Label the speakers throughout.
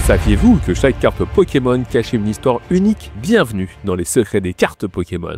Speaker 1: Saviez-vous que chaque carte Pokémon cachait une histoire unique? Bienvenue dans les secrets des cartes Pokémon.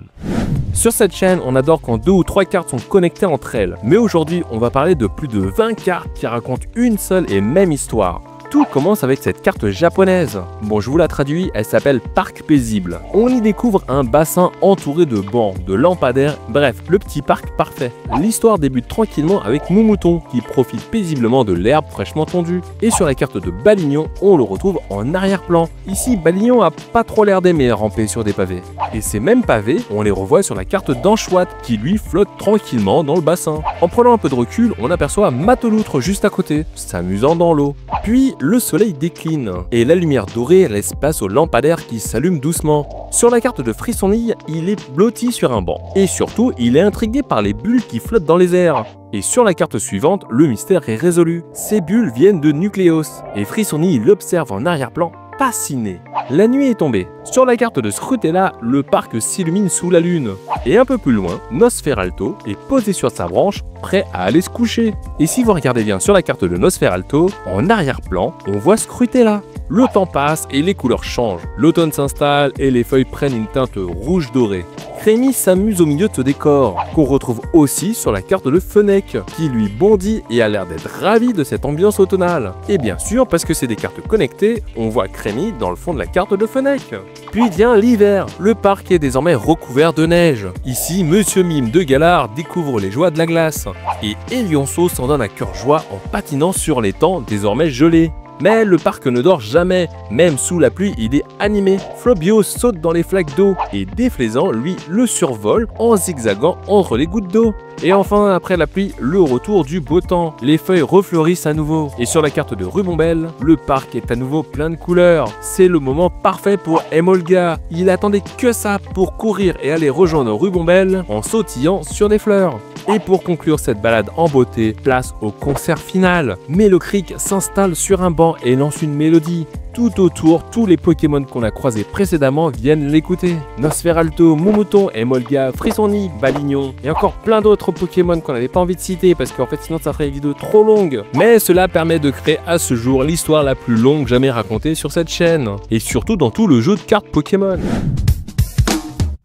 Speaker 1: Sur cette chaîne, on adore quand 2 ou 3 cartes sont connectées entre elles. Mais aujourd'hui, on va parler de plus de 20 cartes qui racontent une seule et même histoire. Tout commence avec cette carte japonaise. Bon, je vous la traduis, elle s'appelle Parc Paisible. On y découvre un bassin entouré de bancs, de lampadaires, bref, le petit parc parfait. L'histoire débute tranquillement avec Moumouton, qui profite paisiblement de l'herbe fraîchement tondue. Et sur la carte de Balignon, on le retrouve en arrière-plan. Ici, Balignon a pas trop l'air d'aimer ramper sur des pavés. Et ces mêmes pavés, on les revoit sur la carte d'Anchouat, qui lui flotte tranquillement dans le bassin. En prenant un peu de recul, on aperçoit Mateloutre juste à côté, s'amusant dans l'eau. Puis, le soleil décline et la lumière dorée laisse place aux lampadaires qui s'allument doucement. Sur la carte de Frissonille, il est blotti sur un banc. Et surtout, il est intrigué par les bulles qui flottent dans les airs. Et sur la carte suivante, le mystère est résolu. Ces bulles viennent de Nucléos. Et Frissonille l'observe en arrière-plan, fasciné. La nuit est tombée. Sur la carte de Scrutella, le parc s'illumine sous la lune. Et un peu plus loin, Nosferalto est posé sur sa branche, prêt à aller se coucher. Et si vous regardez bien sur la carte de Nosferalto, en arrière-plan, on voit Scrutella. Le temps passe et les couleurs changent. L'automne s'installe et les feuilles prennent une teinte rouge dorée. Crémy s'amuse au milieu de ce décor, qu'on retrouve aussi sur la carte de Fennec, qui lui bondit et a l'air d'être ravi de cette ambiance automnale. Et bien sûr, parce que c'est des cartes connectées, on voit Crémy dans le fond de la carte de Fennec. Puis vient l'hiver, le parc est désormais recouvert de neige. Ici, Monsieur Mime de Galar découvre les joies de la glace, et Elionceau s'en donne à cœur joie en patinant sur l'étang désormais gelé. Mais le parc ne dort jamais, même sous la pluie il est animé. Flobio saute dans les flaques d'eau et Déflaisant, lui, le survole en zigzagant entre les gouttes d'eau. Et enfin, après la pluie, le retour du beau temps. Les feuilles refleurissent à nouveau. Et sur la carte de Rubombelle, le parc est à nouveau plein de couleurs. C'est le moment parfait pour Emolga. Il attendait que ça pour courir et aller rejoindre Rubombelle en sautillant sur des fleurs. Et pour conclure cette balade en beauté, place au concert final. Melocrick s'installe sur un banc et lance une mélodie. Tout autour, tous les Pokémon qu'on a croisés précédemment viennent l'écouter. Nosferalto, Moumouton, Emolga, Frissonille, Balignon et encore plein d'autres Pokémon qu'on n'avait pas envie de citer parce qu'en fait sinon ça ferait une vidéo trop longue. Mais cela permet de créer à ce jour l'histoire la plus longue jamais racontée sur cette chaîne. Et surtout dans tout le jeu de cartes Pokémon.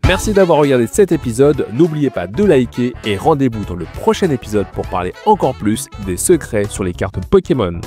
Speaker 1: Merci d'avoir regardé cet épisode, n'oubliez pas de liker et rendez-vous dans le prochain épisode pour parler encore plus des secrets sur les cartes Pokémon.